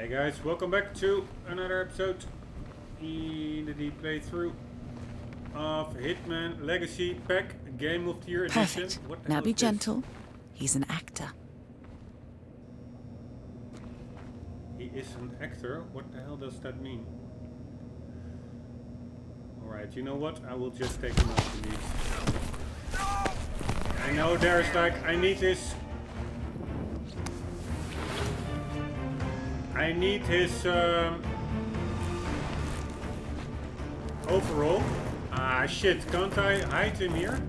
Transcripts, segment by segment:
Hey guys, welcome back to another episode in the playthrough of Hitman Legacy Pack Game of the Year Edition. Perfect. Now be gentle. He's an actor. He is an actor? What the hell does that mean? Alright, you know what? I will just take him off indeed. I know there's like, I need his overall. Ah shit, can't I hide him here?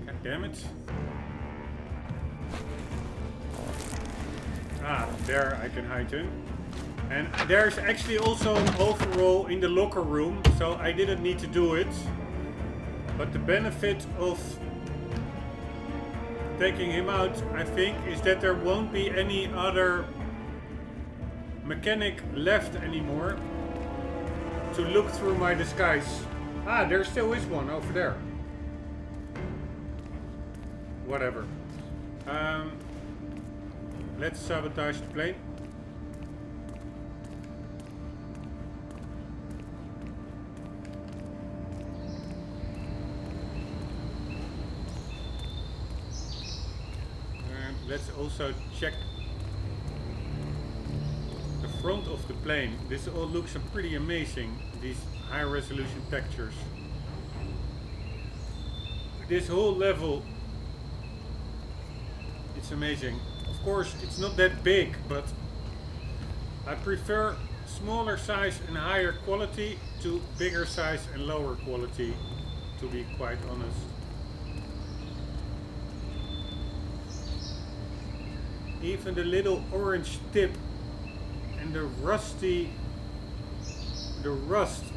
God damn it. Ah, there I can hide him. And there's actually also an overall in the locker room, so I didn't need to do it. But the benefit of taking him out, I think, is that there won't be any other mechanic left anymore to look through my disguise. Ah, there still is one over there. Whatever. Let's sabotage the plane. And let's also check the front of the plane. This all looks pretty amazing, these high resolution textures. This whole level, it's amazing. Of course, it's not that big, but I prefer smaller size and higher quality to bigger size and lower quality, to be quite honest. Even the little orange tip and the rust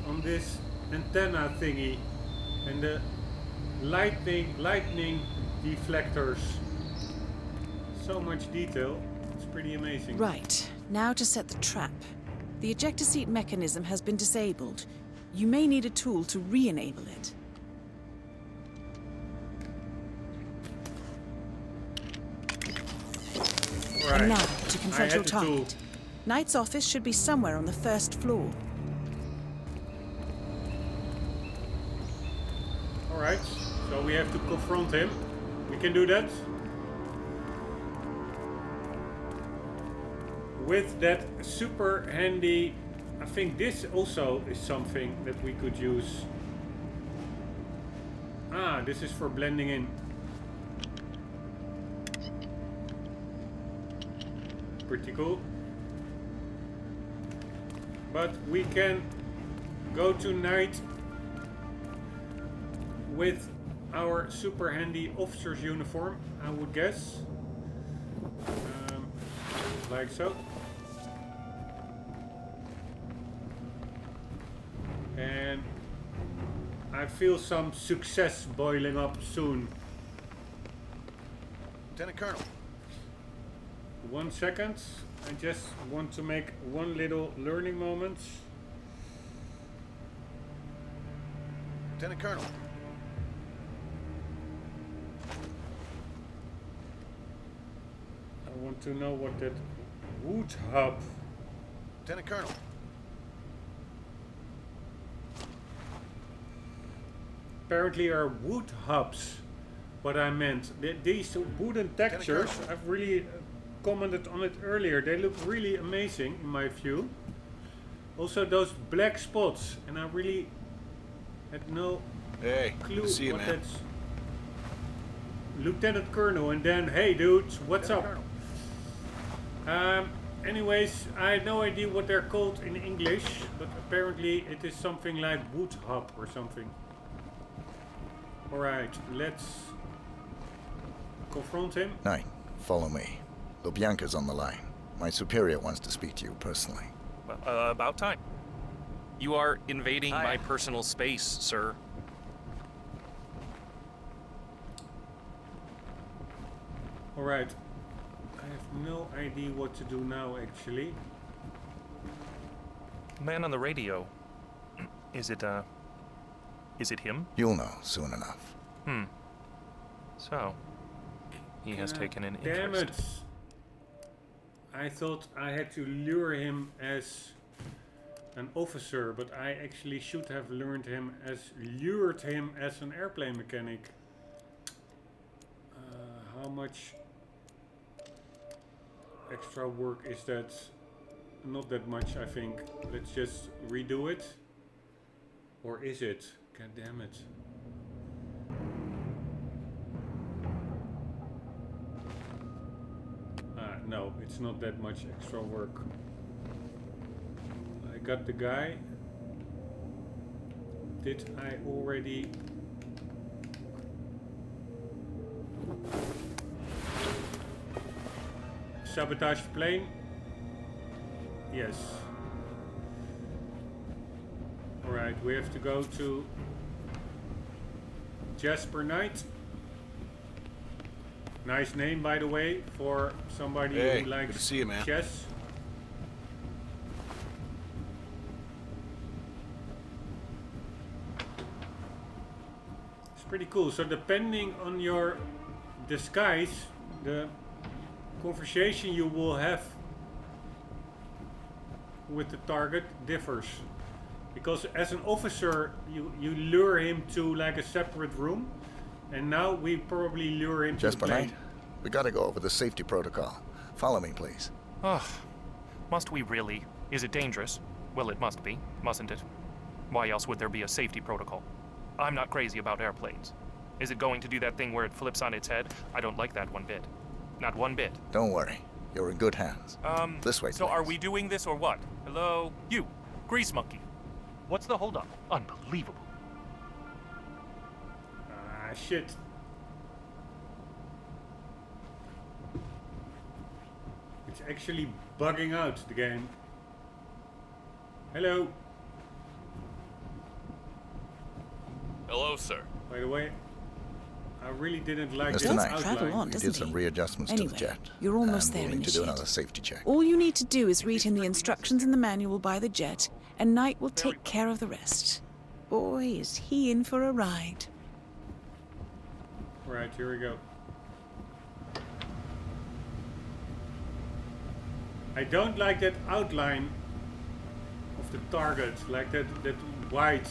on this antenna thingy and the lightning deflectors. So much detail, it's pretty amazing. Right, now to set the trap. The ejector seat mechanism has been disabled. You may need a tool to re-enable it. Right. And now, to confront your target. Tool. Knight's office should be somewhere on the first floor. Alright, so we have to confront him. We can do that. With that super handy, I think this also is something that we could use. Ah, this is for blending in. Pretty cool. But we can go tonight with our super handy officer's uniform, I would guess. Like so. And I feel some success boiling up soon. Lieutenant Colonel. 1 second. I just want to make one little learning moment. Lieutenant Colonel. I want to know what that wood hub. Lieutenant Colonel. Apparently are wood hubs. What I meant. These wooden textures, I've really commented on it earlier. They look really amazing in my view. Also those black spots, and I really had no clue see what you, man. that's. Lieutenant Colonel, and then hey dudes, what's up? Anyways, I had no idea what they're called in English, but apparently it is something like wood hub or something. Alright, let's confront him. Knight, follow me. Lubyanka's on the line. My superior wants to speak to you personally. Well, about time. You are invading my personal space, sir. Alright. I have no idea what to do now, actually. Man on the radio. Is it him? You'll know soon enough. So, he has taken an Damn interest. it! I thought I had to lure him as an officer, but I actually should have lured him as an airplane mechanic. How much extra work is that? Not that much, I think. Let's just redo it. Or is it? God damn it. No, it's not that much extra work. I got the guy. Did I already... sabotage the plane? Yes. Alright, we have to go to Jasper Knight. Nice name, by the way, for somebody who likes good to see you, man. chess. It's pretty cool. So depending on your disguise, the conversation you will have with the target differs. Because as an officer, you lure him to like a separate room. And now we probably lure him to the Jasper plane. Knight, we gotta go over the safety protocol. Follow me, please. Ugh. Must we really? Is it dangerous? Well, it must be, mustn't it? Why else would there be a safety protocol? I'm not crazy about airplanes. Is it going to do that thing where it flips on its head? I don't like that one bit. Not one bit. Don't worry. You're in good hands. This way, So please. are we doing this or what? Hello? You, Grease Monkey. What's the holdup? Unbelievable. Ah, shit. It's actually bugging out, the game. Hello. Hello, sir. By the way, I really didn't like Mr. this Knight, Travel outline. on, we doesn't did some he? readjustments Anyway, to the jet. you're almost and there, we'll need to do Initiate. another safety check. All you need to do is read him the instructions in the manual by the jet, and Knight will take care of the rest. Boy, is he in for a ride. Right, here we go. I don't like that outline of the target, like that white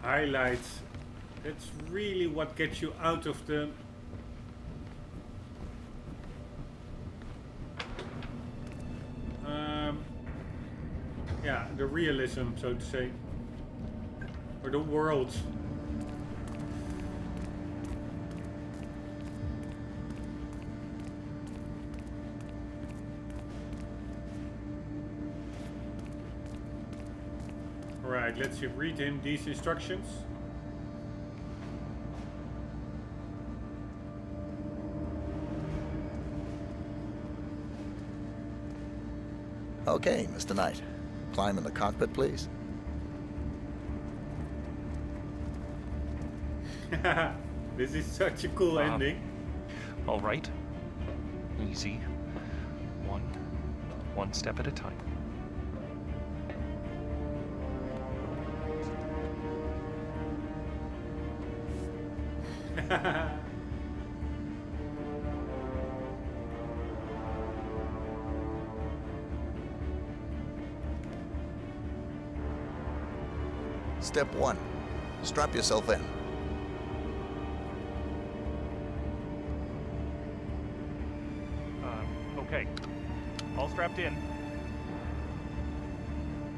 highlight. That's really what gets you out of the... yeah, the realism, so to say. Or the world. Alright, let's read him these instructions. Okay, Mr. Knight. Climb in the cockpit, please. This is such a cool ending. All right. Easy. One step at a time. Step 1. Strap yourself in. Okay. All strapped in.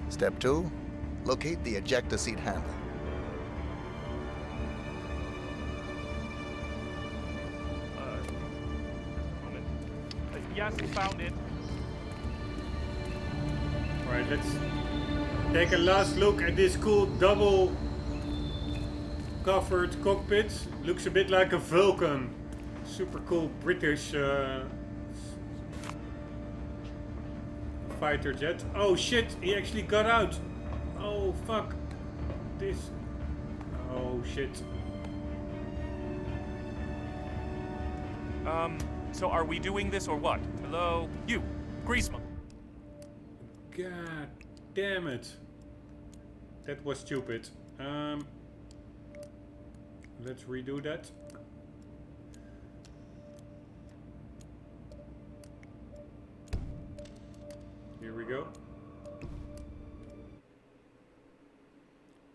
Step 2. Locate the ejector seat handle. Just a moment. Yes, found it. Alright, let's take a last look at this cool double covered cockpit. Looks a bit like a Vulcan. Super cool British fighter jet. Oh shit, he actually got out. Oh fuck. This. Oh shit. So are we doing this or what? Hello? You, Grease Monkey. God damn it. That was stupid. Let's redo that. Here we go.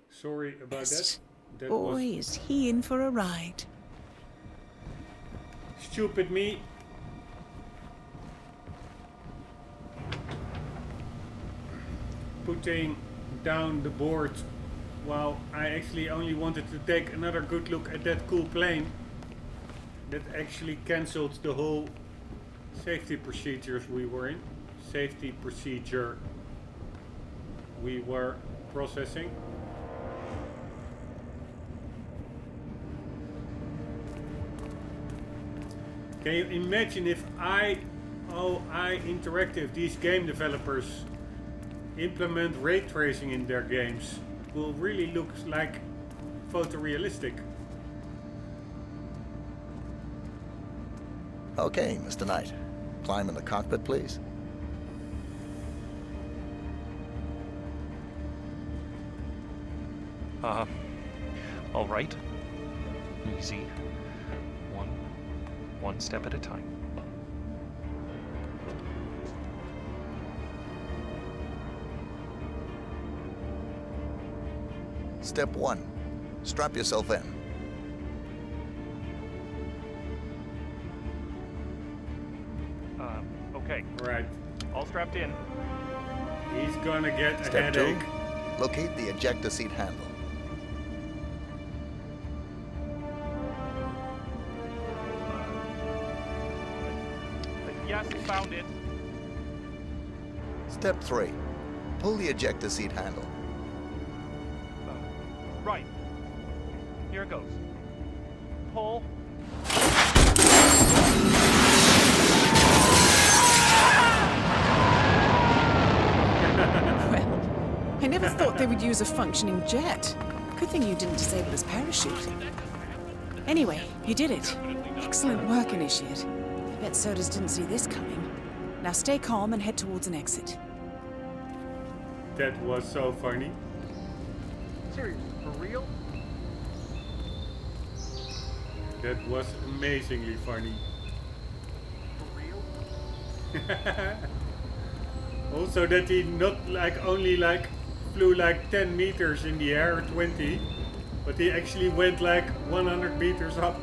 Sorry about that. That Boy, was is he in for a ride. stupid me. Putting down the board while I actually only wanted to take another good look at that cool plane. That actually cancelled the whole safety procedures we were in. Safety procedure we were processing. Can you imagine if IO Interactive, these game developers, implement ray tracing in their games? It will really look like photorealistic. Okay, Mr. Knight. Climb in the cockpit, please. All right. Easy. One step at a time. Step 1. Strap yourself in. Okay. Right. All strapped in. He's gonna get a Step 2. headache. Locate the ejector seat handle. Yes, found it. Step 3. Pull the ejector seat handle. Right. Here it goes. Pull. Well, I never thought they would use a functioning jet. Good thing you didn't disable his parachute. Anyway, you did it. Excellent work, Initiate. I bet Sodas didn't see this coming. Now stay calm and head towards an exit. That was so funny. Seriously, for real? That was amazingly funny. For real? Also that he not like only like flew like 10 meters in the air, 20, but he actually went like 100 meters up.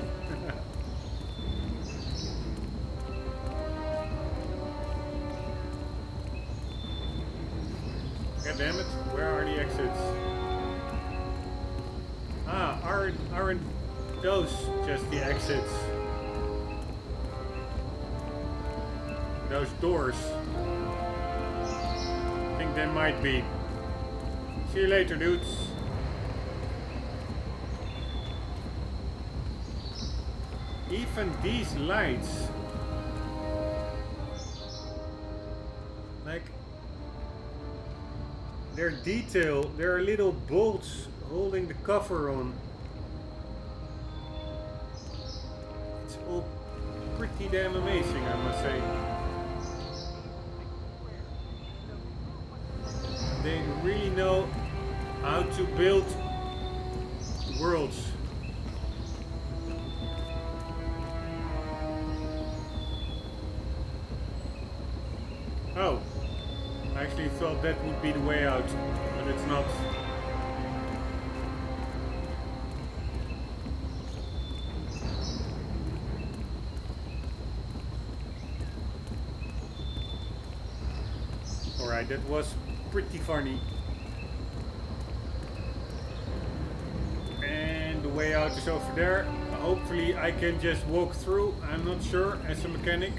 God damn it, where are the exits? Ah, aren't those just the exits? Those doors. I think they might be. See you later, dudes. Even these lights, like, they're detailed. There are little bolts holding the cover on. It's all pretty damn amazing, I must say. They really know how to build worlds. Oh, I actually thought that would be the way out, but it's not. Alright, that was pretty funny. And the way out is over there. Hopefully I can just walk through, I'm not sure, as a mechanic.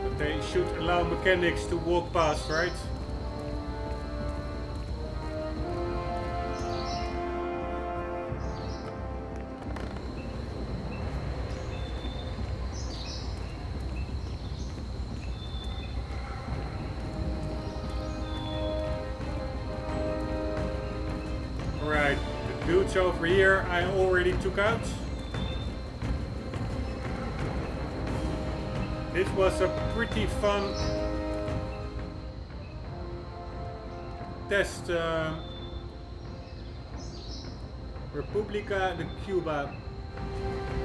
But they should allow mechanics to walk past, right? Alright, the dudes over here I already took out. This was a pretty fun test República de Cuba.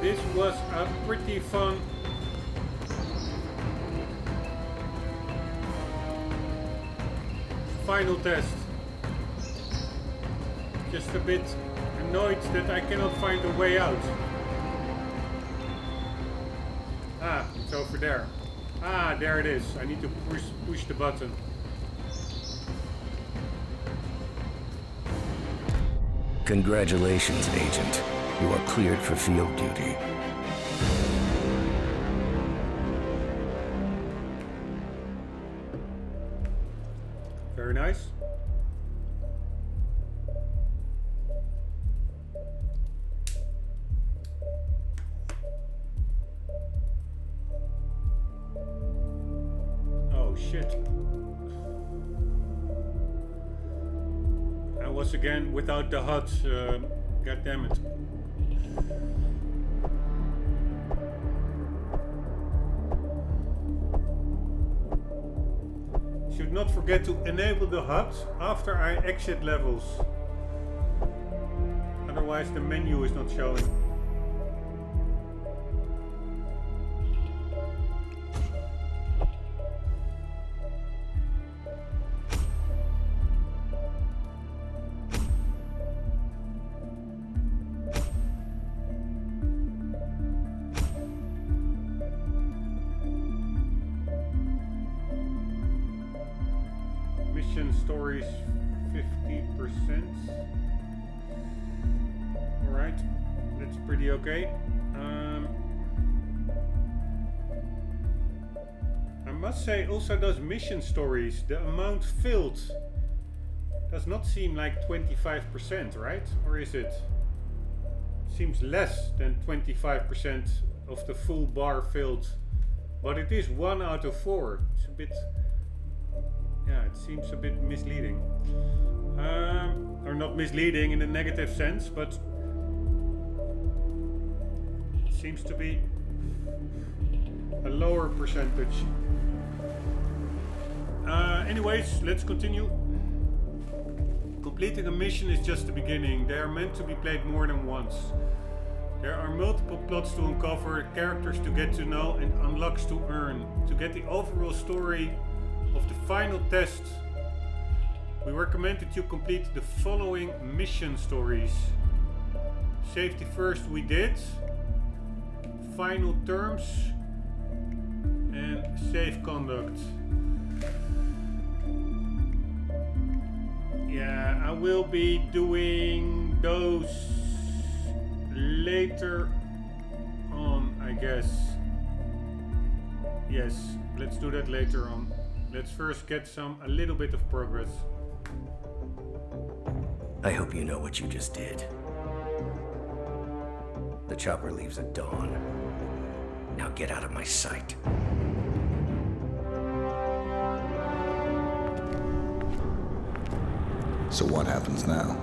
This was a pretty fun final test. Just a bit annoyed that I cannot find a way out. Ah, it's over there. Ah, there it is. I need to push the button. Congratulations, Agent. You are cleared for field duty. Very nice. Oh shit. I was again without the HUD. God damn it. Should not forget to enable the HUD after I exit levels. Otherwise the menu is not showing. Stories 50%. Alright, that's pretty okay. I must say also those mission stories, the amount filled does not seem like 25%, right? Or is it? Seems less than 25% of the full bar filled. But it is 1 out of 4. It's a bit... yeah, it seems a bit misleading. Or not misleading in a negative sense, but it seems to be a lower percentage. Anyways, let's continue. Completing a mission is just the beginning. They are meant to be played more than once. There are multiple plots to uncover, characters to get to know, and unlocks to earn. To get the overall story of the final test, we recommend that you complete the following mission stories. Safety first we did. Final terms. And safe conduct. Yeah, I will be doing those later on, I guess. Yes, let's do that later on. Let's first get a little bit of progress. I hope you know what you just did. The chopper leaves at dawn. Now get out of my sight. So what happens now?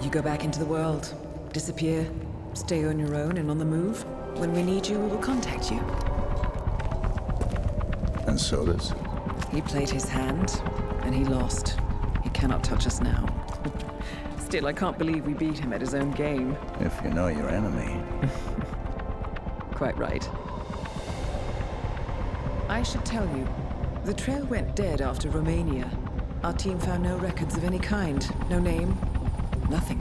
You go back into the world, disappear, stay on your own and on the move. When we need you, we will contact you. And so does. He played his hand, and he lost. He cannot touch us now. Still, I can't believe we beat him at his own game. If you know your enemy. Quite right. I should tell you, the trail went dead after Romania. Our team found no records of any kind. No name, nothing.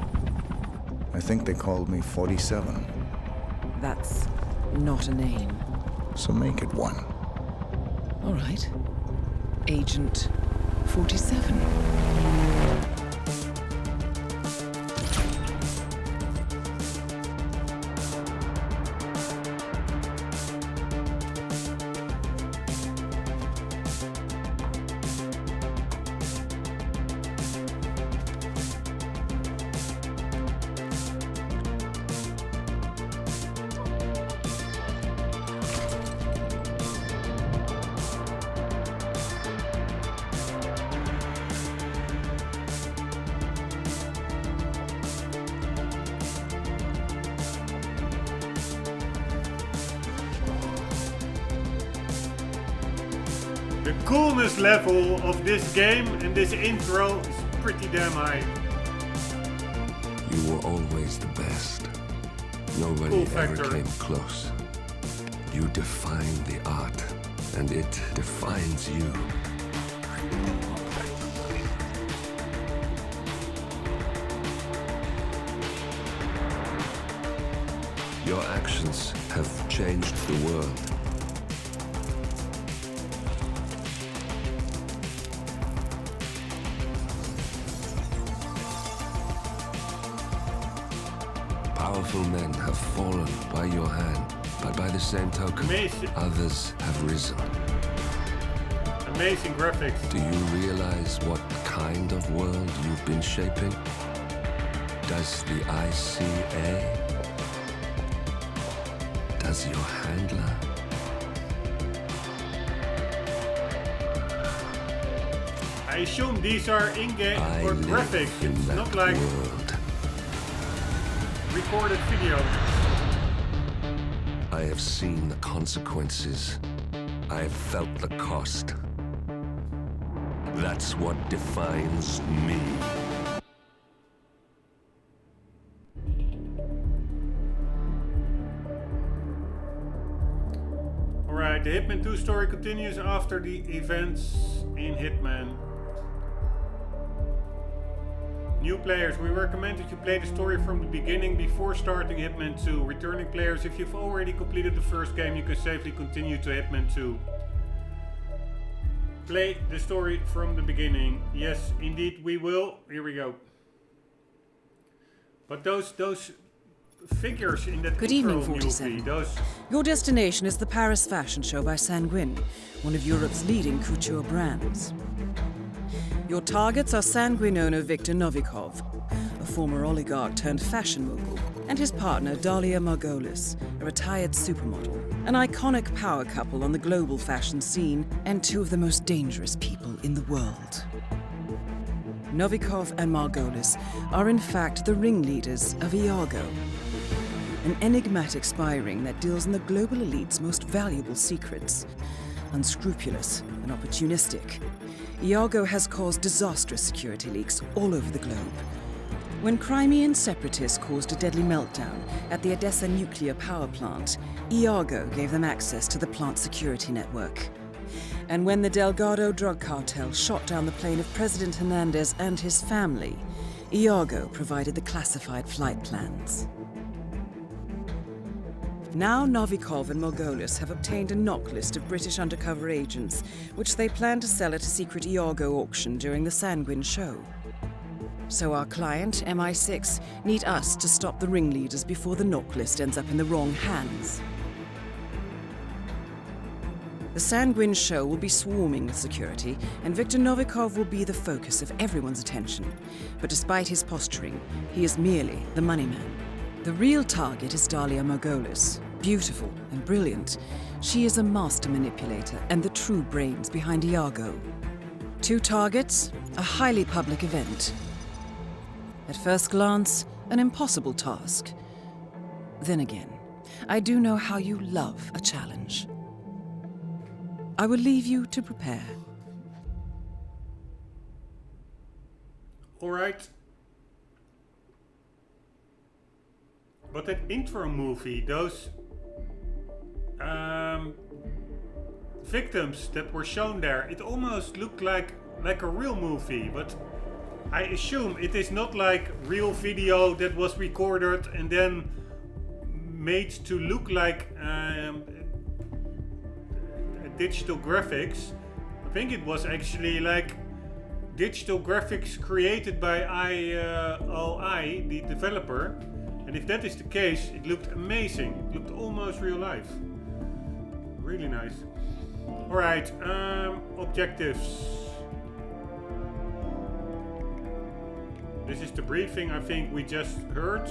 I think they called me 47. That's not a name. So make it one. All right. Agent 47. The coolness level of this game and this intro is pretty damn high. You were always the best. Nobody Cool ever factor. came close. You define the art, and it defines you. Your actions have changed the world. Powerful men have fallen by your hand, but by the same token, Amazing. others have risen. Amazing graphics. Do you realize what kind of world you've been shaping? Does the ICA? Does your handler? I assume these are in-game I or live graphics. in It's that not like world. recorded video. I have seen the consequences. I have felt the cost. That's what defines me. Alright, the Hitman 2 story continues after the events in Hitman. New players, we recommend that you play the story from the beginning before starting Hitman 2. Returning players, if you've already completed the first game, you can safely continue to Hitman 2. Play the story from the beginning. Yes, indeed we will. Here we go. But those figures in that Good intro evening, 47. movie, those Your destination is the Paris Fashion Show by Sanguine, one of Europe's leading couture brands. Your targets are Sanguine owner Viktor Novikov, a former oligarch turned fashion mogul, and his partner Dalia Margolis, a retired supermodel, an iconic power couple on the global fashion scene, and two of the most dangerous people in the world. Novikov and Margolis are in fact the ringleaders of Iago, an enigmatic spy ring that deals in the global elite's most valuable secrets. Unscrupulous and opportunistic, Iago has caused disastrous security leaks all over the globe. When Crimean separatists caused a deadly meltdown at the Odessa nuclear power plant, Iago gave them access to the plant's security network. And when the Delgado drug cartel shot down the plane of President Hernandez and his family, Iago provided the classified flight plans. Now Novikov and Margolis have obtained a knock list of British undercover agents, which they plan to sell at a secret Iago auction during the Sanguine show. So our client, MI6, need us to stop the ringleaders before the knock list ends up in the wrong hands. The Sanguine show will be swarming with security, and Viktor Novikov will be the focus of everyone's attention. But despite his posturing, he is merely the money man. The real target is Dalia Margolis. Beautiful and brilliant, she is a master manipulator and the true brains behind Iago. Two targets, a highly public event. At first glance, an impossible task. Then again, I do know how you love a challenge. I will leave you to prepare. all right. But that intro movie, those victims that were shown there, it almost looked like a real movie, but I assume it is not like real video that was recorded and then made to look like digital graphics. I think it was actually like digital graphics created by IOI, the developer. And if that is the case, it looked amazing. It looked almost real life. Really nice. Alright, objectives. This is the briefing I think we just heard.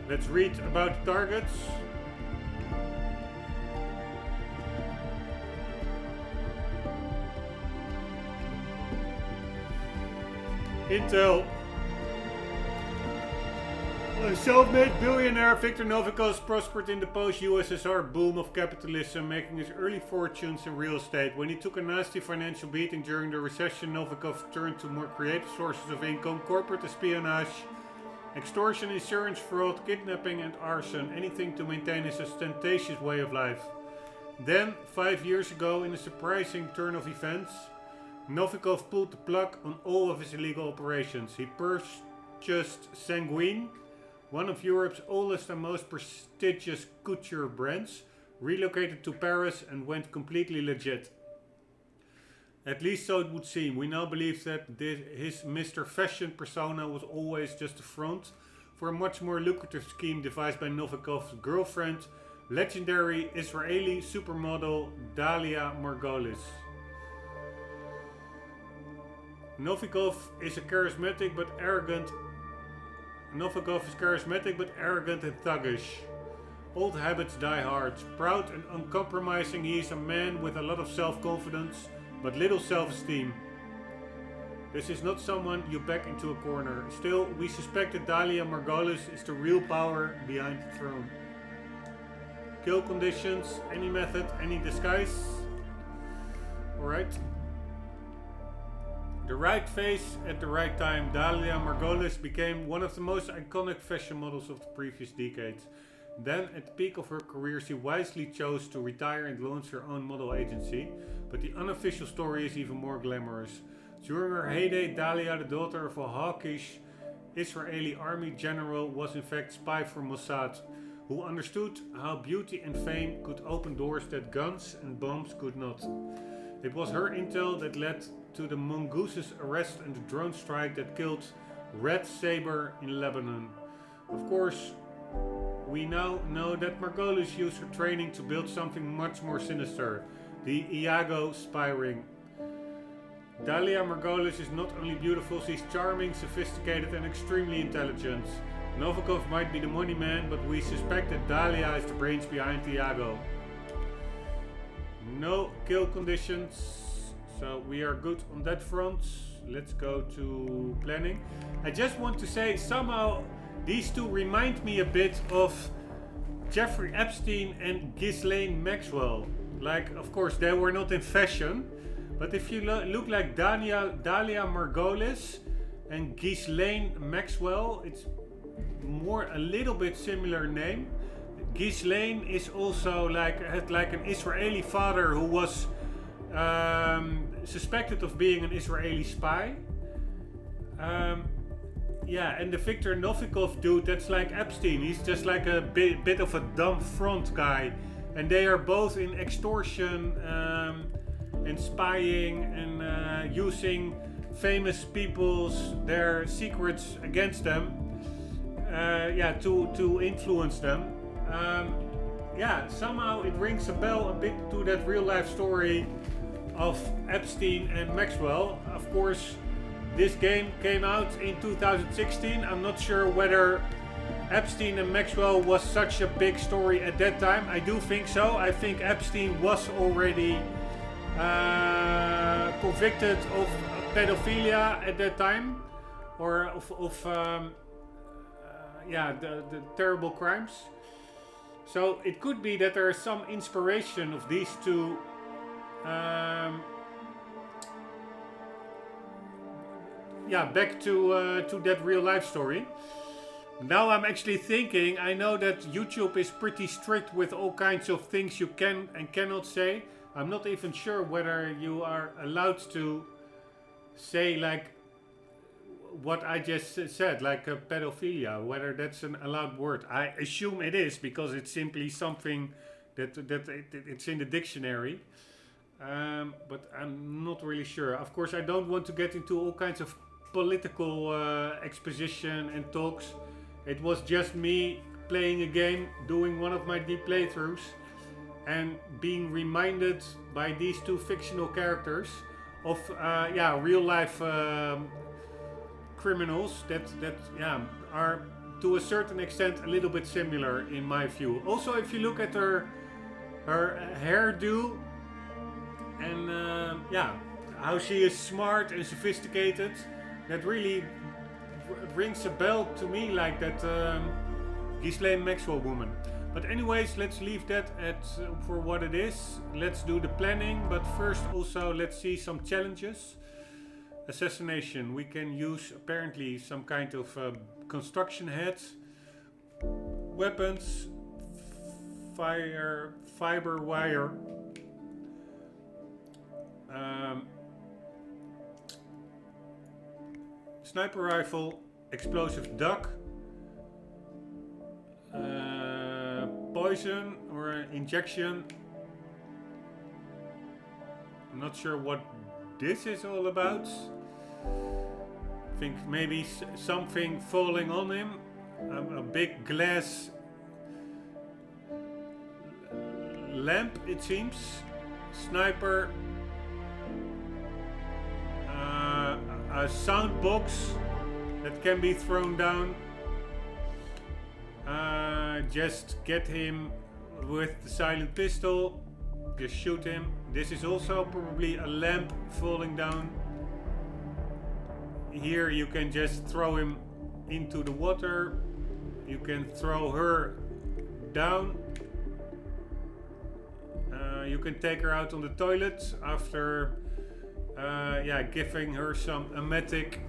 Let's read about the targets. Intel. A self-made billionaire, Viktor Novikov prospered in the post-USSR boom of capitalism, making his early fortunes in real estate. When he took a nasty financial beating during the recession, Novikov turned to more creative sources of income, corporate espionage, Extortion, insurance fraud, kidnapping and arson. Anything to maintain his ostentatious way of life. Then, 5 years ago, in a surprising turn of events, Novikov pulled the plug on all of his illegal operations. He purchased Sanguine, one of Europe's oldest and most prestigious couture brands, relocated to Paris and went completely legit. At least so it would seem. We now believe that his Mr. Fashion persona was always just a front for a much more lucrative scheme devised by Novikov's girlfriend, legendary Israeli supermodel Dalia Margolis. Novikov is charismatic but arrogant and thuggish. Old habits die hard. Proud and uncompromising, he is a man with a lot of self-confidence, but little self-esteem. This is not someone you back into a corner. Still, we suspect that Dalia Margolis is the real power behind the throne. Kill conditions, any method, any disguise. Alright. The right face at the right time. Dalia Margolis became one of the most iconic fashion models of the previous decades. Then, at the peak of her career, she wisely chose to retire and launch her own model agency, but the unofficial story is even more glamorous. During her heyday, Dalia, the daughter of a hawkish Israeli army general, was in fact spy for Mossad, who understood how beauty and fame could open doors that guns and bombs could not. It was her intel that led to the Mongoose's arrest and the drone strike that killed Red Saber in Lebanon. Of course, we now know that Margolis used her training to build something much more sinister, the Iago spy ring. Dalia Margolis is not only beautiful, she's charming, sophisticated and extremely intelligent. Novikov might be the money man, but we suspect that Dalia is the brains behind Iago. No kill conditions, so we are good on that front. Let's go to planning. I just want to say, somehow these two remind me a bit of Jeffrey Epstein and Ghislaine Maxwell. Like, of course, they were not in fashion, but if you look like Dalia Margolis and Ghislaine Maxwell, it's more a little bit similar name. Ghislaine is also had an Israeli father who was suspected of being an Israeli spy. Yeah, and the Viktor Novikov dude, that's like Epstein. He's just like a bit of a dumb front guy. And they are both in extortion and spying and using famous their secrets against them. To influence them. Somehow it rings a bell a bit to that real life story of Epstein and Maxwell. Of course, this game came out in 2016. I'm not sure whether Epstein and Maxwell was such a big story at that time. I do think so. I think Epstein was already convicted of pedophilia at that time, or the terrible crimes. So it could be that there is some inspiration of these two back to that real life story. Now I'm actually thinking, I know that YouTube is pretty strict with all kinds of things you can and cannot say. I'm not even sure whether you are allowed to say like what I just said, like pedophilia, whether that's an allowed word. I assume it is, because it's simply something that it's in the dictionary. But I'm not really sure. Of course, I don't want to get into all kinds of political exposition and talks. It was just me playing a game, doing one of my deep playthroughs, and being reminded by these two fictional characters of real life criminals that are to a certain extent a little bit similar in my view. Also, if you look at her hairdo and how she is smart and sophisticated, that really rings a bell to me, like that Ghislaine Maxwell woman. But anyways, let's leave that for what it is. Let's do the planning, but first also let's see some challenges. assassination. We can use apparently some kind of construction heads, weapons, fiber wire, sniper rifle, explosive duck, poison or injection. I'm not sure what this is all about. I think maybe something falling on him. A big glass lamp, it seems. Sniper. A sound box that can be thrown down. Just get him with the silent pistol. Just shoot him. This is also probably a lamp falling down. Here you can just throw him into the water. You can throw her down. You can take her out on the toilet after giving her some emetic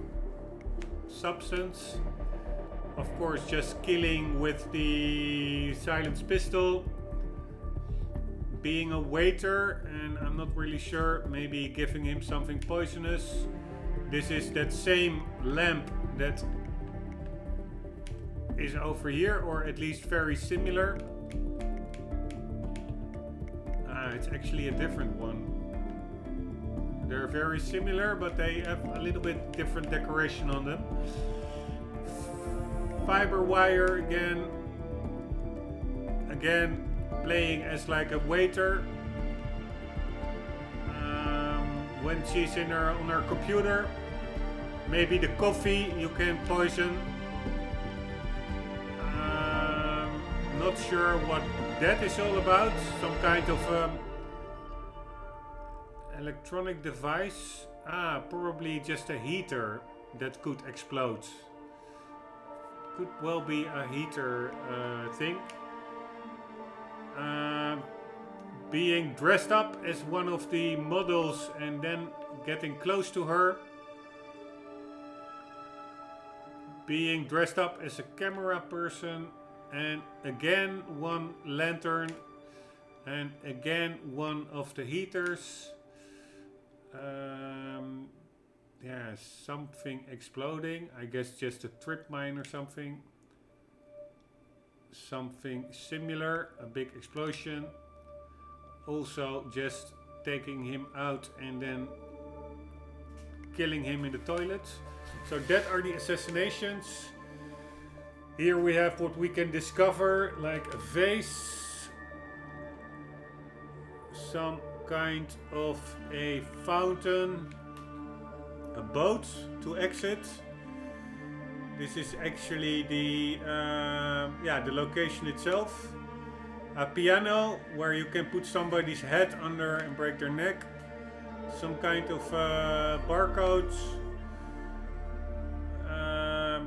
substance. Of course, just killing with the silenced pistol. Being a waiter, and I'm not really sure, maybe giving him something poisonous. This is that same lamp that is over here, or at least very similar. It's actually a different one. They're very similar, but they have a little bit different decoration on them. Fiber wire again. Again, playing as like a waiter. When she's on her computer, maybe the coffee you can poison. Not sure what that is all about. Some kind of electronic device. Probably just a heater that could explode. Could well be a heater thing. Being dressed up as one of the models and then getting close to her. Being dressed up as a camera person, and again one lantern, and again one of the heaters. Something exploding. I guess just a trip mine or something. Something similar, a big explosion. Also just taking him out and then killing him in the toilet. So that are the assassinations. Here we have what we can discover, like a vase, some kind of a fountain, a boat to exit. This is actually the location itself. A piano where you can put somebody's head under and break their neck. Some kind of barcodes.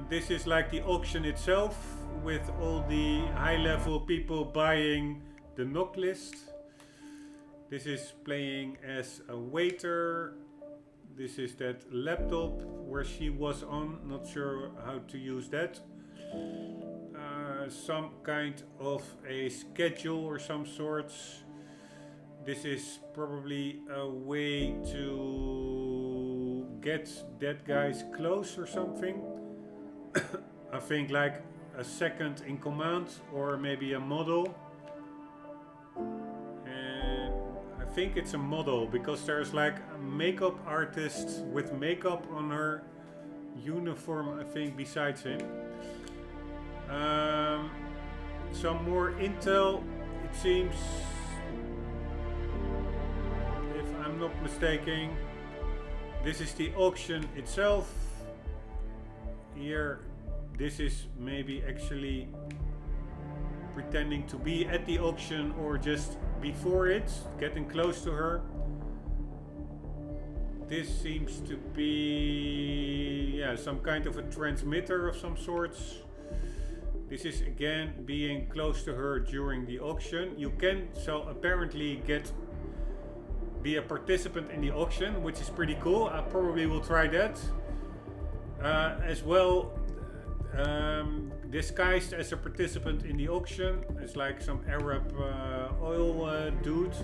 This is like the auction itself with all the high-level people buying the knock list. This is playing as a waiter. This is that laptop where she was on. Not sure how to use that. Some kind of a schedule or some sorts. This is probably a way to get that guy's clothes or something. I think like a second in command or maybe a model. And I think it's a model because there's like a makeup artist with makeup on her uniform, I think, besides him. Some more intel, it seems, if I'm not mistaken. This is the auction itself. Here, this is maybe actually pretending to be at the auction or just before it, getting close to her. This seems to be some kind of a transmitter of some sorts. This is again being close to her during the auction. You can so apparently get be a participant in the auction, which is pretty cool. I probably will try that. As well, disguised as a participant in the auction. It's like some Arab oil dude.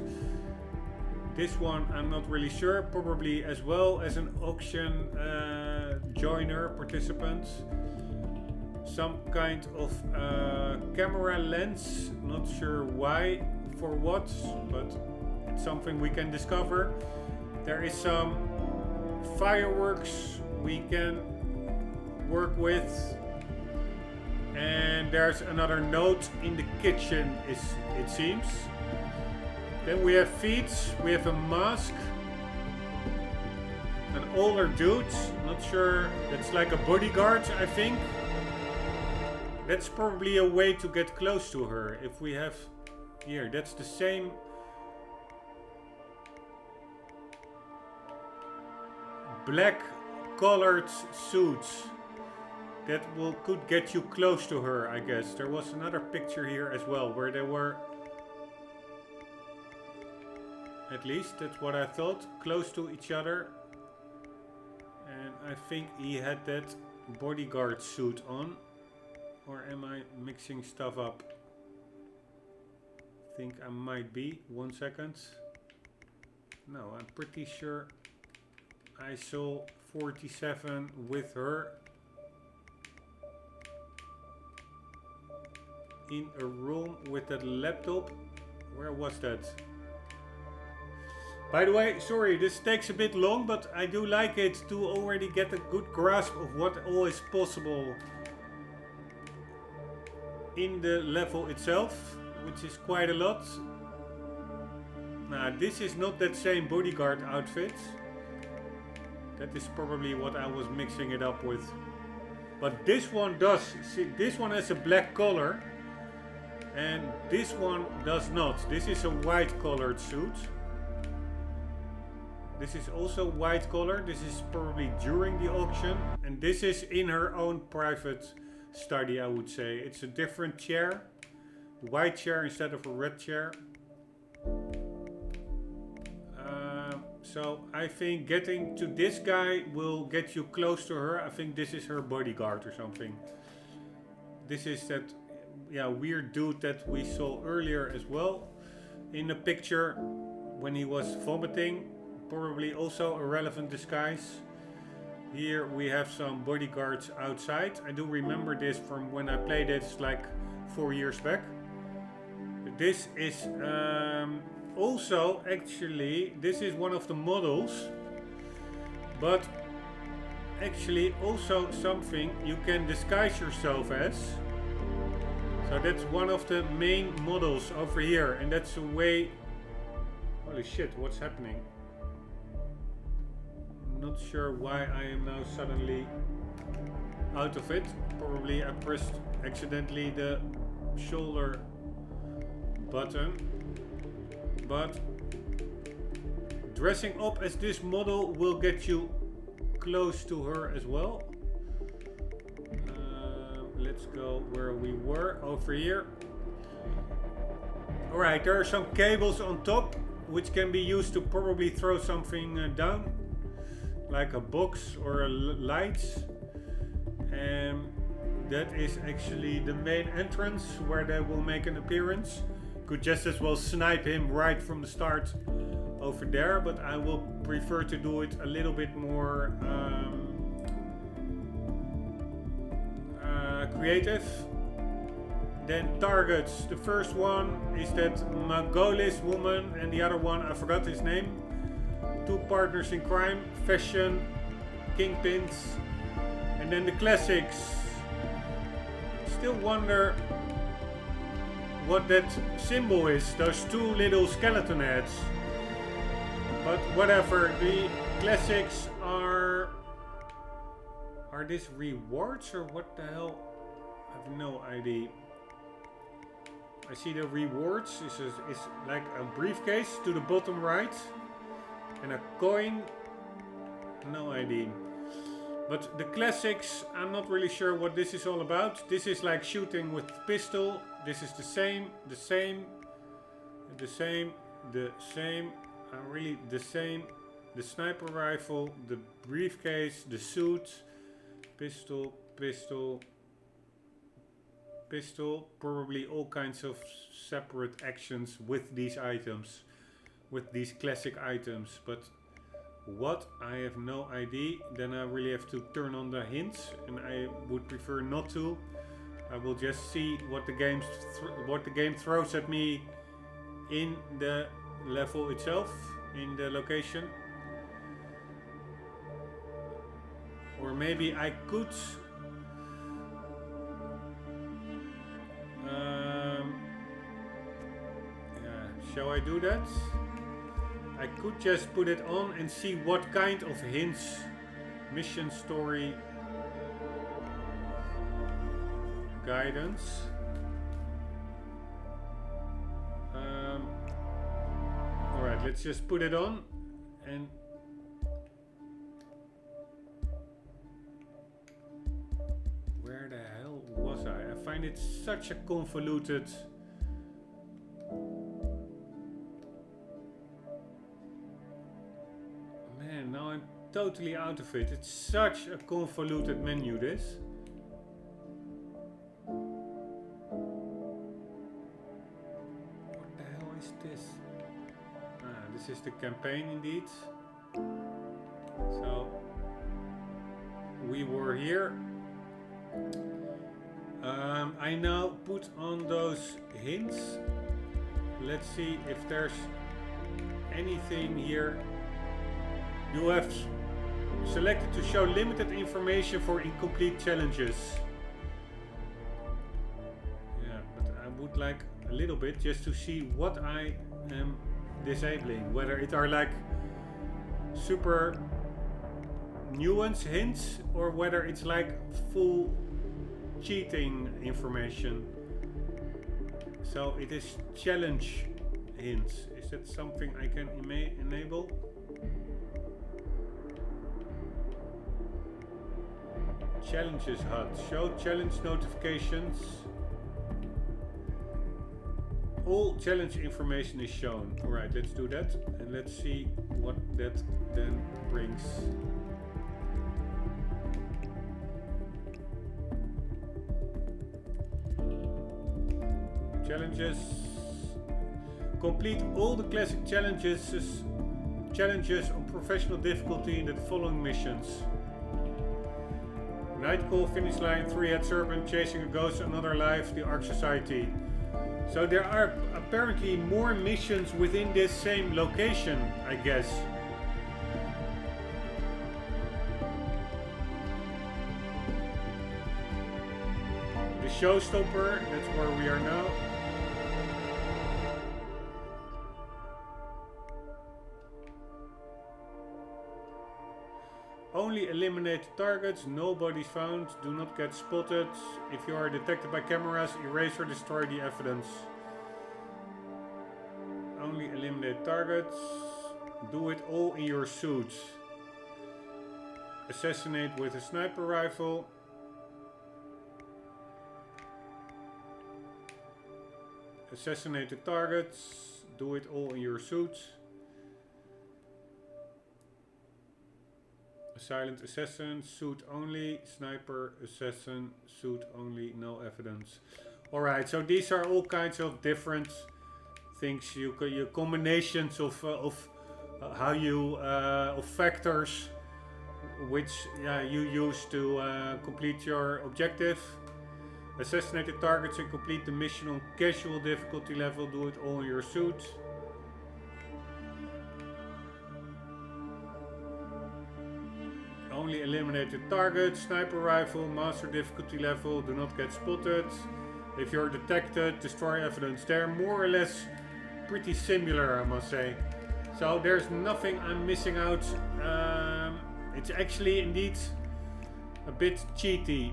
This one I'm not really sure. Probably as well as an auction joiner participant. Some kind of camera lens. Not sure why, for what, but it's something we can discover. There is some fireworks we can work with. And there's another note in the kitchen, it seems. Then we have feet, we have a mask. An older dude, not sure, that's like a bodyguard, I think. That's probably a way to get close to her. If we have here, that's the same. Black colored suits. That could get you close to her, I guess. There was another picture here as well, where they were, at least that's what I thought, close to each other. And I think he had that bodyguard suit on. Or am I mixing stuff up? I think I might be. 1 second. No, I'm pretty sure I saw 47 with her in a room with that laptop. Where was that? By the way, sorry, this takes a bit long, but I do like it to already get a good grasp of what all is possible in the level itself, which is quite a lot. Now, this is not that same bodyguard outfit. That is probably what I was mixing it up with. But this one does. See, this one has a black color. And this one does not. This is a white colored suit. This is also white color. This is probably during the auction. And this is in her own private study, I would say. It's a different chair. White chair instead of a red chair. So I think getting to this guy will get you close to her. I think this is her bodyguard or something. This is that weird dude that we saw earlier as well in the picture when he was vomiting. Probably also a relevant disguise. Here we have some bodyguards outside. I do remember this from when I played it like 4 years back. This is also actually, this is one of the models, but actually also something you can disguise yourself as. So that's one of the main models over here, and that's a way. Holy shit, what's happening? Not sure why I am now suddenly out of it. Probably I pressed accidentally the shoulder button. But dressing up as this model will get you close to her as well. Let's go where we were, over here. Alright, there are some cables on top which can be used to probably throw something down, like a box or a light. And that is actually the main entrance where they will make an appearance. Could just as well snipe him right from the start over there, but I will prefer to do it a little bit more creative. Then targets. The first one is that Mongolese woman, and the other one, I forgot his name. Two partners in crime, fashion, kingpins, and then the classics. Still wonder what that symbol is, those two little skeleton heads. But whatever, the classics are these rewards or what the hell? I have no idea. I see the rewards is like a briefcase to the bottom right and a coin. No idea. But the classics, I'm not really sure what this is all about. This is like shooting with pistol. This is the same. are really the same. The sniper rifle, the briefcase, the suit, pistol, pistol, pistol. Probably all kinds of separate actions with these items, with these classic items. But what? I have no idea. Then I really have to turn on the hints, and I would prefer not to. I will just see what the game throws at me in the level itself, in the location. Or maybe I could shall I do that? I could just put it on and see what kind of hints, mission, story, guidance. Alright, let's just put it on and where the hell was I? I find it such a convoluted man, now I'm totally out of it. It's such a convoluted menu, this. What the hell is this? This is the campaign indeed. So we were here. I now put on those hints. Let's see if there's anything here. You have selected to show limited information for incomplete challenges. Yeah, but I would like a little bit just to see what I am disabling. Whether it are like super nuance hints or whether it's like full cheating information. So it is challenge hints. Is that something I can enable? Challenges HUD. Show challenge notifications. All challenge information is shown. Alright, let's do that. And let's see what that then brings. Challenges. Complete all the classic challenges on professional difficulty in the following missions. Nightcall, finish line, 3-head serpent, chasing a ghost, another life, the Ark Society. So there are apparently more missions within this same location, I guess. The showstopper, that's where we are now. Only eliminate targets, nobody's found, do not get spotted. If you are detected by cameras, erase or destroy the evidence. Only eliminate targets, do it all in your suit. Assassinate with a sniper rifle. Assassinate the targets, do it all in your suit. Silent assassin, suit only, sniper, assassin, suit only, no evidence. Alright, so these are all kinds of different things. You combinations of how you of factors which you use to complete your objective. Assassinate the targets and complete the mission on casual difficulty level. Do it all in your suit. Only eliminate the target, sniper rifle, master difficulty level, do not get spotted. If you're detected, destroy evidence. They're more or less pretty similar, I must say. So there's nothing I'm missing out. It's actually indeed a bit cheaty.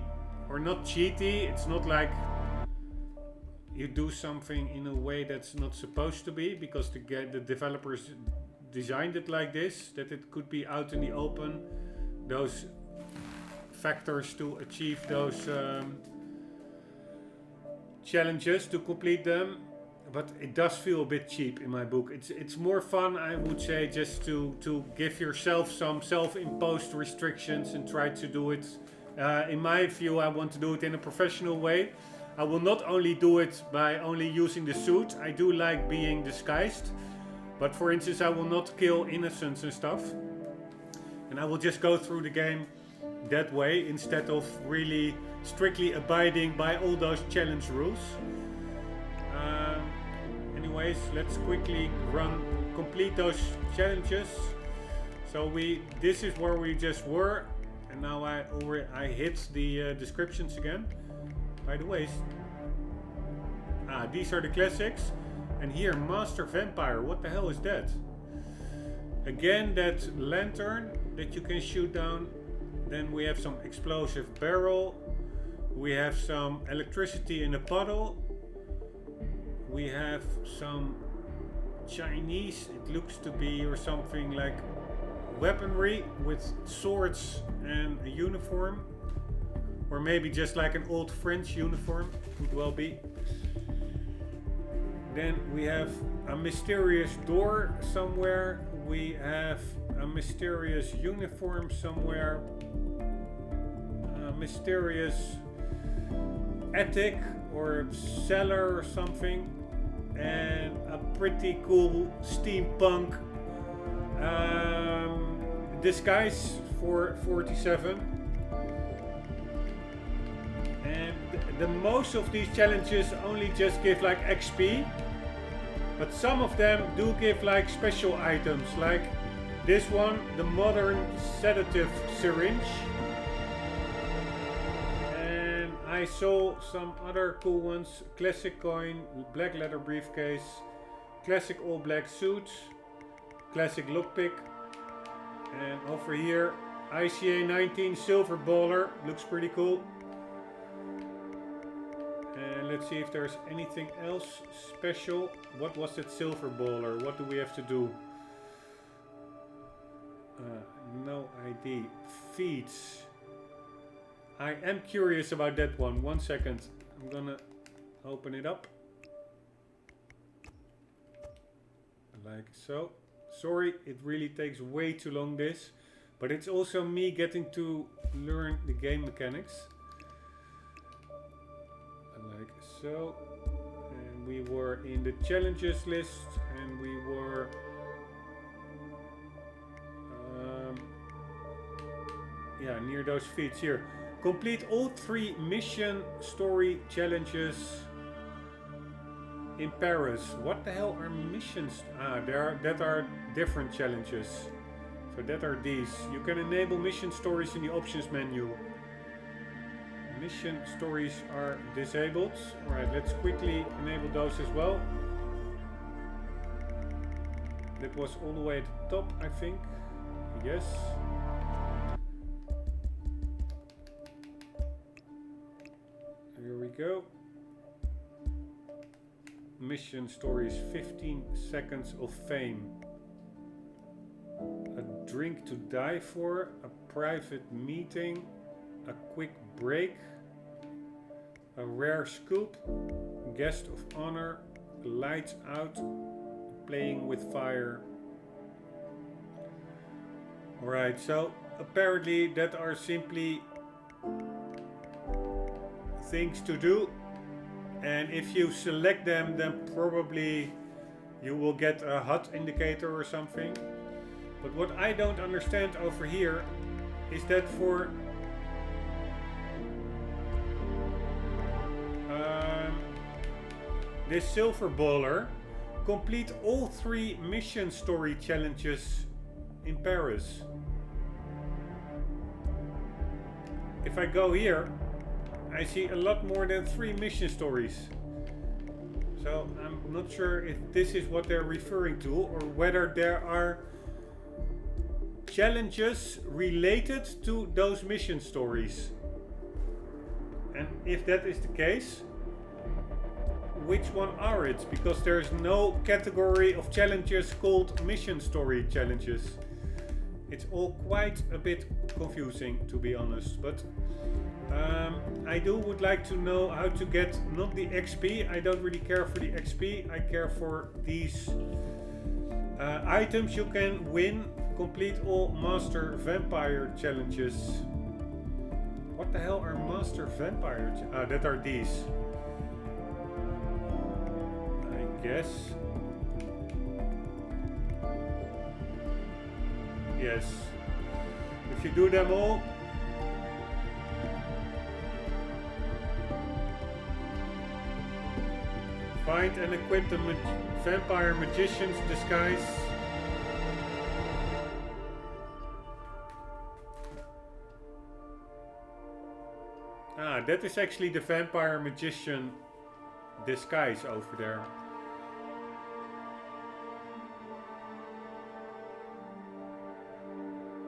Or not cheaty, it's not like you do something in a way that's not supposed to be, because the developers designed it like this, that it could be out in the open. Those factors to achieve those challenges, to complete them. but it does feel a bit cheap in my book. It's more fun, I would say, just to give yourself some self-imposed restrictions and try to do it. In my view, I want to do it in a professional way. I will not only do it by only using the suit. I do like being disguised, but for instance, I will not kill innocents and stuff. And I will just go through the game that way instead of really strictly abiding by all those challenge rules. Anyways, let's quickly complete those challenges. So this is where we just were, and now I hit the descriptions again. By the way, these are the classics, and here Master Vampire. What the hell is that? Again, that lantern that you can shoot down. Then we have some explosive barrel. We have some electricity in a puddle. We have some Chinese, it looks to be, or something like weaponry with swords and a uniform. Or maybe just like an old French uniform, could well be. Then we have a mysterious door somewhere. We have a mysterious uniform somewhere. A mysterious attic or cellar or something. And a pretty cool steampunk disguise for 47. And the most of these challenges only just give like XP, but some of them do give like special items, like this one, the modern sedative syringe. And I saw some other cool ones: classic coin, black leather briefcase, classic all black suit, classic lockpick, and over here ICA 19 silver baller, looks pretty cool. And let's see if there's anything else special. What was that silver baller? What do we have to do? No ID. Feeds. I am curious about that one. 1 second. I'm gonna open it up. Like so. Sorry, it really takes way too long, this. But it's also me getting to learn the game mechanics. Like so. And we were in the challenges list, and we were yeah, near those feeds here. Complete all 3 mission story challenges in Paris. What the hell are missions? That are different challenges. So that are these. You can enable mission stories in the options menu. Mission stories are disabled. Alright, let's quickly enable those as well. That was all the way at the top, I think. Yes. Here we go. Mission stories, 15 seconds of fame. A drink to die for, a private meeting, a quick break, a rare scoop, guest of honor, lights out, playing with fire. Alright, so apparently that are simply things to do, and if you select them, then probably you will get a HUD indicator or something. But what I don't understand over here is that for this silver baller, complete all 3 mission story challenges in Paris. If I go here, I see a lot more than 3 mission stories. So I'm not sure if this is what they're referring to, or whether there are challenges related to those mission stories. And if that is the case, which one are it? Because there's no category of challenges called mission story challenges. It's all quite a bit confusing, to be honest, but I would like to know how to get not the XP. I don't really care for the XP. I care for these items you can win. Complete all Master Vampire challenges. What the hell are Master Vampire? That are these. I guess. Yes. If you do them all. Find and equip the Vampire Magician's disguise. That is actually the Vampire Magician disguise over there.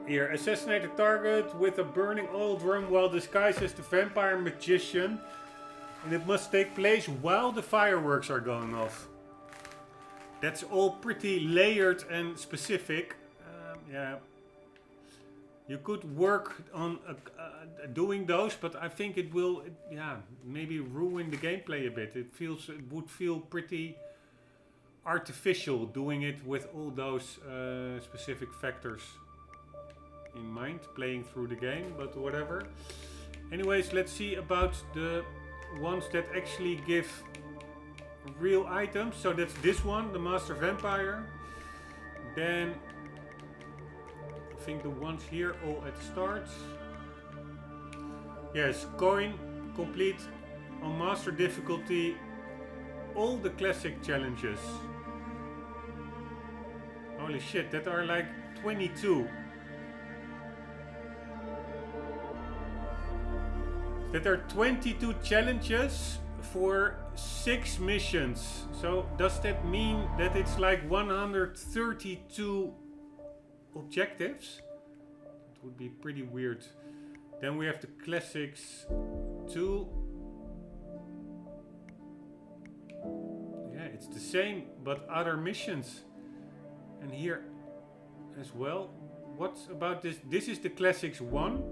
Here, assassinate a target with a burning oil drum while disguised as the Vampire Magician. And it must take place while the fireworks are going off. That's all pretty layered and specific. Yeah. You could work on doing those, but I think it will, yeah, maybe ruin the gameplay a bit. It would feel pretty artificial doing it with all those specific factors in mind, playing through the game, but whatever. Anyways, let's see about the ones that actually give real items. So that's this one, the Master Vampire. Then I think the ones here all at start. Yes, coin, complete on Master difficulty all the classic challenges. Holy shit, that are like 22. That are 22 challenges for 6 missions. So does that mean that it's like 132 objectives? It would be pretty weird. Then we have the classics 2. Yeah, it's the same but other missions. And here as well. What's about this? This is the classics 1.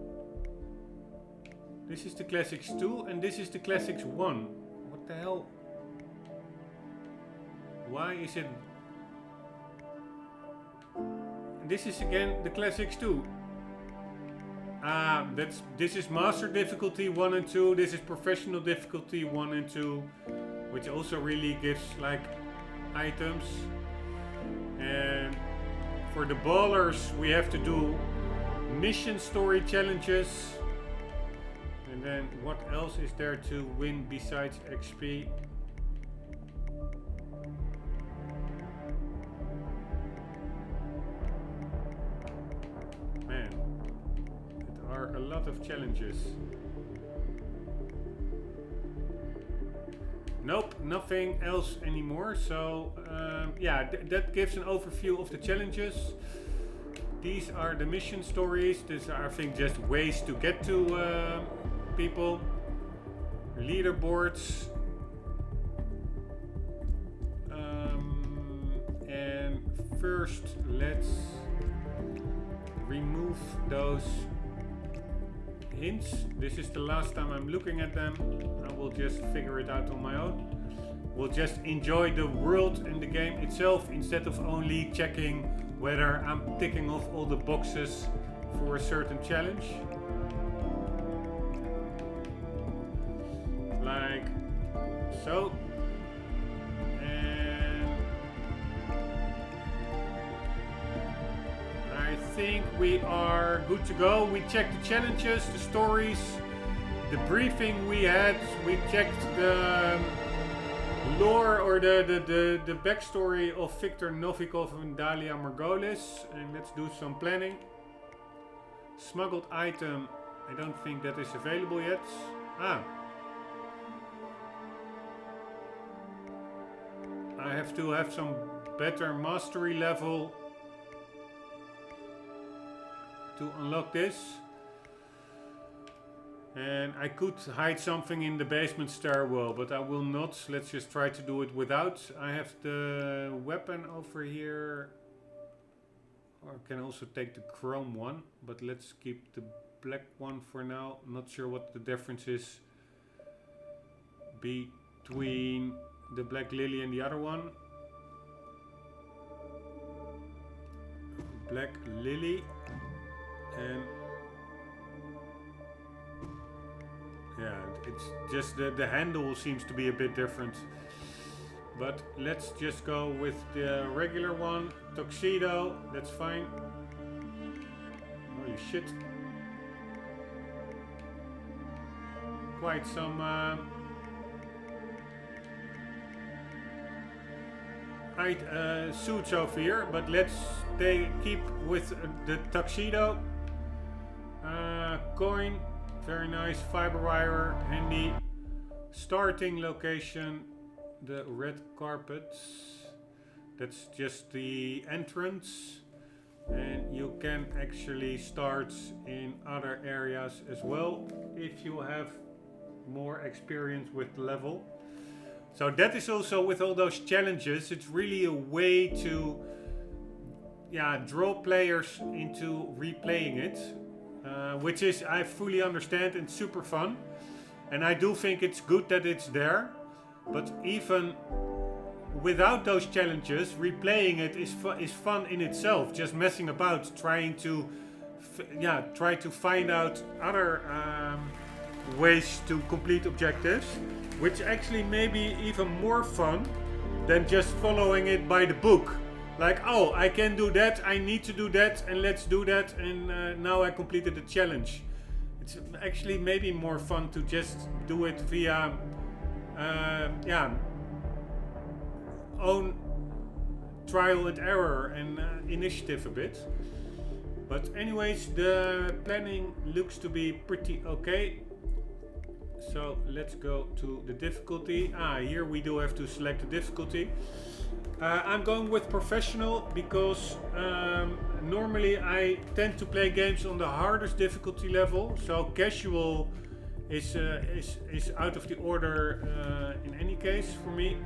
This is the classics 2 and this is the classics 1. What the hell? Why is it? This is again the classics 2. This is Master difficulty 1 and 2. This is Professional difficulty 1 and 2, which also really gives like items. And for the ballers, we have to do mission story challenges. And then what else is there to win besides XP? Man, there are a lot of challenges. Nope, nothing else anymore. So yeah, that gives an overview of the challenges. These are the mission stories. These are, I think, just ways to get to people. Leaderboards. And first, let's remove those hints. This is the last time I'm looking at them. I will just figure it out on my own. We'll just enjoy the world and the game itself instead of only checking whether I'm ticking off all the boxes for a certain challenge. Like so. And I think we are good to go. We checked the challenges, the stories, the briefing we had. We checked the lore or the backstory of Viktor Novikov and Dalia Margolis. And let's do some planning. Smuggled item. I don't think that is available yet. I have to have some better mastery level to unlock this. And I could hide something in the basement stairwell, but I will not. Let's just try to do it without. I have the weapon over here. Or I can also take the chrome one, but let's keep the black one for now. Not sure what the difference is between the black lily and the other one. Black lily and yeah, it's just the handle seems to be a bit different. But let's just go with the regular one. Tuxedo, that's fine. Holy shit. Quite some suits over here, but let's keep with the tuxedo. Coin, very nice. Fiber wire, handy. Starting location, the red carpet. That's just the entrance, and you can actually start in other areas as well if you have more experience with the level. So that is also with all those challenges, it's really a way to draw players into replaying it, which is, I fully understand, and super fun. And I do think it's good that it's there, but even without those challenges, replaying it is fun in itself. Just messing about, trying to find out other ways to complete objectives, which actually may be even more fun than just following it by the book. Like, oh, I can do that, I need to do that, and let's do that, and now I completed the challenge. It's actually maybe more fun to just do it via own trial and error and initiative a bit. But anyways, the planning looks to be pretty okay. So let's go to the difficulty. Here we do have to select the difficulty. I'm going with professional because normally I tend to play games on the hardest difficulty level. So casual is out of the order in any case for me.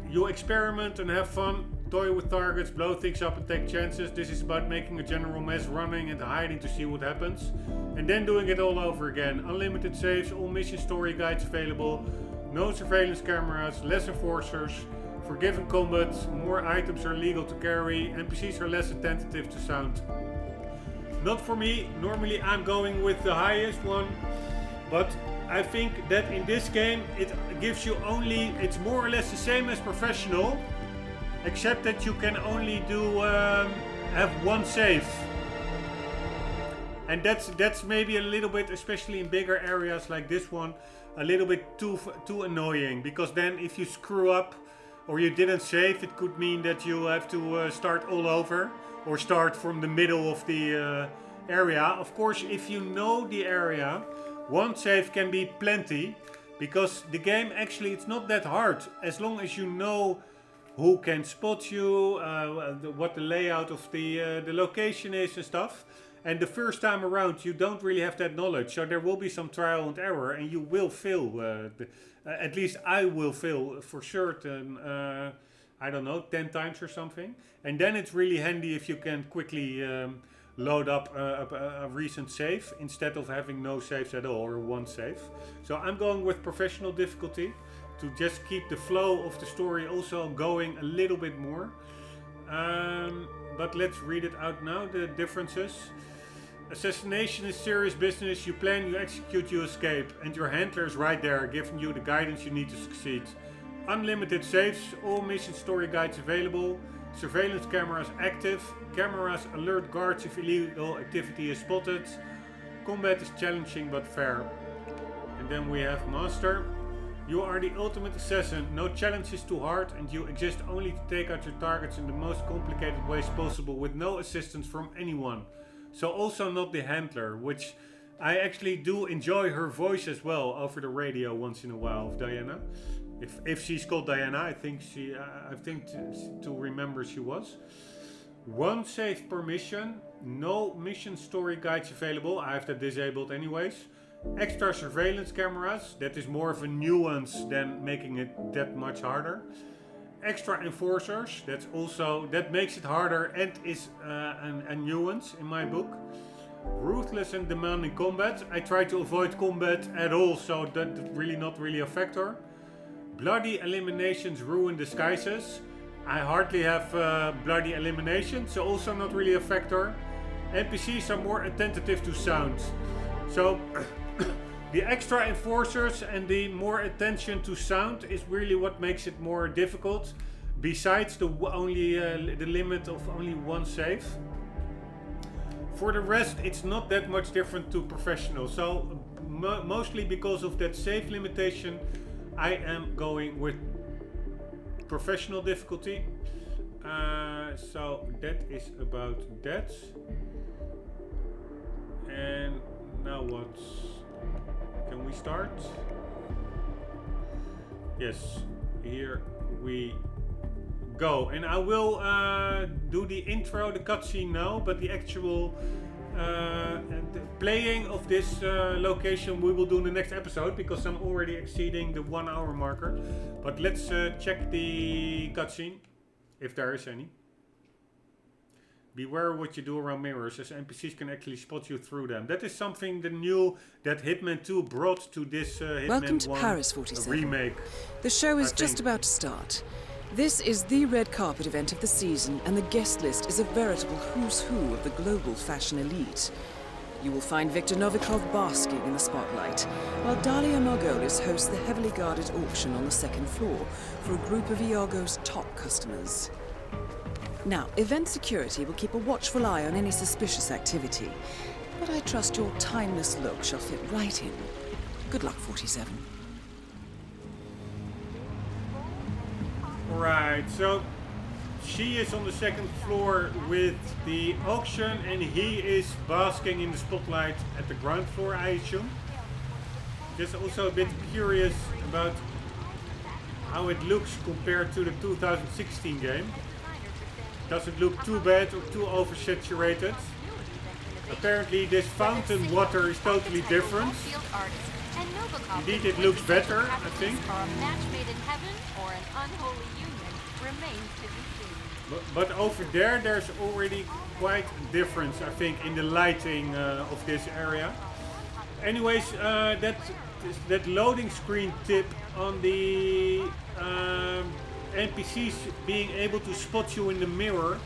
You experiment and have fun, toy with targets, blow things up and take chances. This is about making a general mess, running and hiding to see what happens, and then doing it all over again. Unlimited saves, all mission story guides available, no surveillance cameras, less enforcers, forgiven combat, more items are legal to carry, NPCs are less attentive to sound. Not for me. Normally I'm going with the highest one, but I think that in this game it gives you only, it's more or less the same as professional, except that you can only do have one save. And that's maybe a little bit, especially in bigger areas like this one, a little bit too annoying, because then if you screw up or you didn't save, it could mean that you have to start all over or start from the middle of the area. Of course, if you know the area, one save can be plenty, because the game actually, it's not that hard as long as you know who can spot you, what the layout of the location is and stuff. And the first time around you don't really have that knowledge, so there will be some trial and error and you will fail. At least I will fail for certain, I don't know, 10 times or something. And then it's really handy if you can quickly load up a recent save instead of having no saves at all, or one save. So I'm going with professional difficulty to just keep the flow of the story also going a little bit more. But let's read it out now, the differences. Assassination is serious business. You plan, you execute, you escape, and your handler is right there giving you the guidance you need to succeed. Unlimited saves, all mission story guides available, surveillance cameras active, cameras alert guards if illegal activity is spotted. Combat is challenging but fair. And then we have Master. You are the ultimate assassin, no challenge is too hard, and you exist only to take out your targets in the most complicated ways possible with no assistance from anyone. So also not the handler, which I actually do enjoy her voice as well over the radio once in a while of Diana. If she's called Diana, I think to remember she was. One save per mission, no mission story guides available, I have that disabled anyways. Extra surveillance cameras, that is more of a nuance than making it that much harder. extra enforcers. That makes it harder and is a nuance in my book. Ruthless and demanding combat. I try to avoid combat at all, so that really not really a factor. Bloody eliminations ruin disguises. I hardly have bloody eliminations, so also not really a factor. NPCs are more attentive to sound. So the extra enforcers and the more attention to sound is really what makes it more difficult. Besides the limit of only one save. For the rest, it's not that much different to professional. So mostly because of that save limitation, I am going with professional difficulty. So that is about that. And now what? Can we start? Yes, here we go. And I will do the intro, the cutscene now, but the actual the playing of this location we will do in the next episode, because I'm already exceeding the 1 hour marker. But let's check the cutscene, if there is any. Beware what you do around mirrors, as NPCs can actually spot you through them. That is something new that Hitman 2 brought to this Hitman Welcome to 1 Paris 47. remake. The show is just about to start. This is the red carpet event of the season, and the guest list is a veritable who's who of the global fashion elite. You will find Viktor Novikov basking in the spotlight, while Dalia Margolis hosts the heavily guarded auction on the second floor for a group of Iago's top customers. Now, event security will keep a watchful eye on any suspicious activity, but I trust your timeless look shall fit right in. Good luck, 47. Right, so she is on the second floor with the auction and he is basking in the spotlight at the ground floor, I assume. Just also a bit curious about how it looks compared to the 2016 game. Doesn't look too bad or too oversaturated. Apparently this fountain water is totally different. Indeed, it looks better, I think. But over there, there's already quite a difference, I think, in the lighting of this area. Anyways, that loading screen tip on the NPCs being able to spot you in the mirror,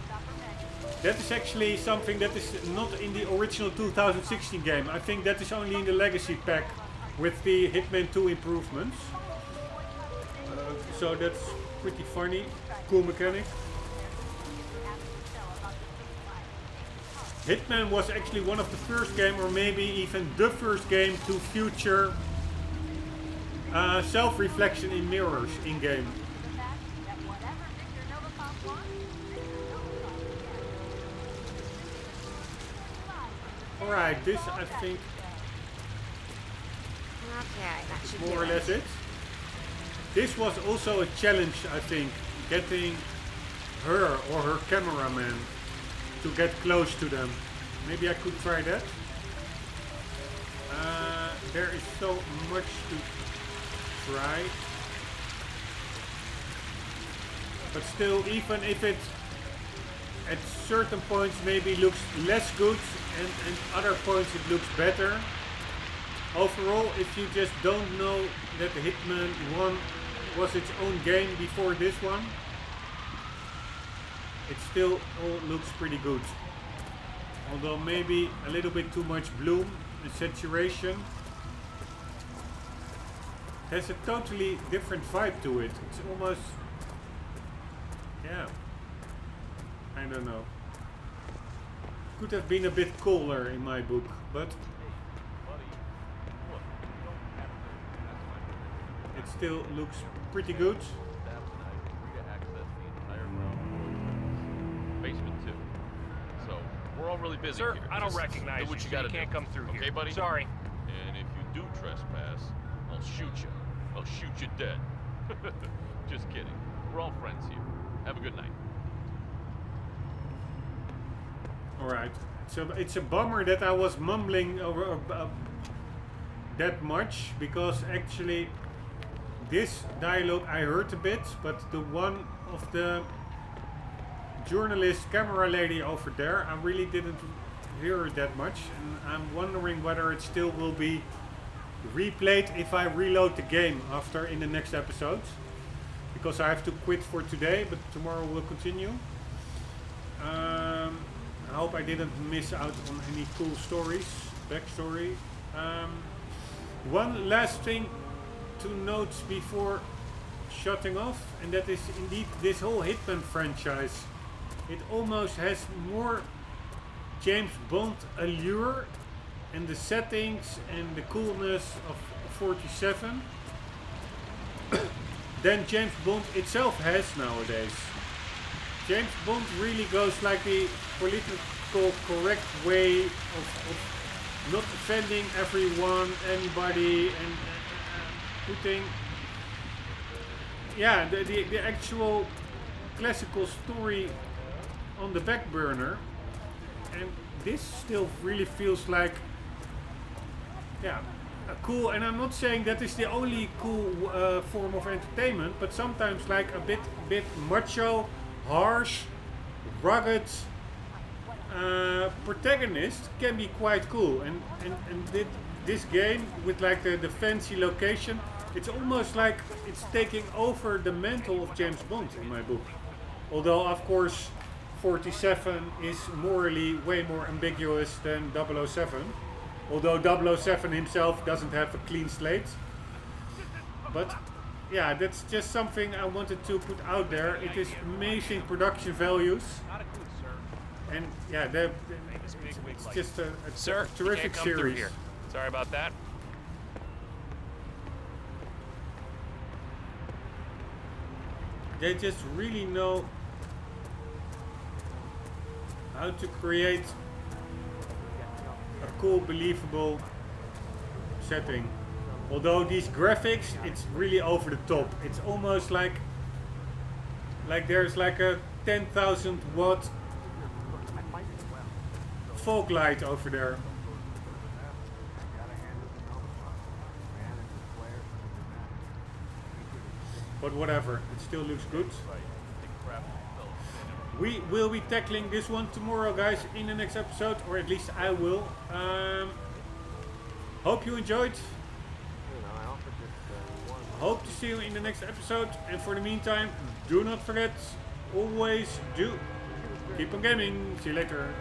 that is actually something that is not in the original 2016 game. I think that is only in the Legacy pack with the Hitman 2 improvements. So that's pretty funny. Cool mechanic. Hitman was actually one of the first game, or maybe even the first game, to feature self-reflection in mirrors in-game. Alright, this I think is more or less it. This was also a challenge, I think, getting her or her cameraman to get close to them. Maybe I could try that. There is so much to try. But still, even if it at certain points maybe looks less good and other points it looks better. Overall, if you just don't know that the Hitman 1 was its own game before this one, it still all looks pretty good. Although maybe a little bit too much bloom and saturation. It has a totally different vibe to it. It's almost, yeah, I don't know. Could have been a bit cooler in my book, but it still looks pretty good. Basement 2. So we're all really busy Sir, here. I don't Just recognize do what you. you gotta can't do. come through Okay, here. buddy? Sorry. And if you do trespass, I'll shoot you. I'll shoot you dead. Just kidding. We're all friends here. Have a good night. Alright, so it's a bummer that I was mumbling over that much, because actually this dialogue I heard a bit, but the one of the journalist camera lady over there. I really didn't hear it that much, and I'm wondering whether it still will be replayed if I reload the game after in the next episode, because I have to quit for today, but tomorrow we'll continue. I hope I didn't miss out on any cool stories, backstory. One last thing to note before shutting off, and that is indeed this whole Hitman franchise. It almost has more James Bond allure and the settings and the coolness of 47 than James Bond itself has nowadays. James Bond really goes like the political correct way of not offending everyone, anybody, and putting the actual classical story on the back burner. And this still really feels like a cool, and I'm not saying that is the only cool form of entertainment, but sometimes like a bit macho, harsh, rugged protagonist can be quite cool. And this game with like the fancy location, it's almost like it's taking over the mantle of James Bond in my book. Although of course 47 is morally way more ambiguous than 007. Although 007 himself doesn't have a clean slate. But yeah, that's just something I wanted to put out there. It is amazing production values. And yeah, it's just a Sir, terrific series. Here. Sorry about that. They just really know how to create a cool, believable setting. Although these graphics, it's really over the top. It's almost like there's like a 10,000 watt fog light over there. But whatever, it still looks good. We will be tackling this one tomorrow, guys, in the next episode, or at least I will. Hope you enjoyed. Hope to see you in the next episode, and for the meantime, do not forget, always do keep on gaming. See you later.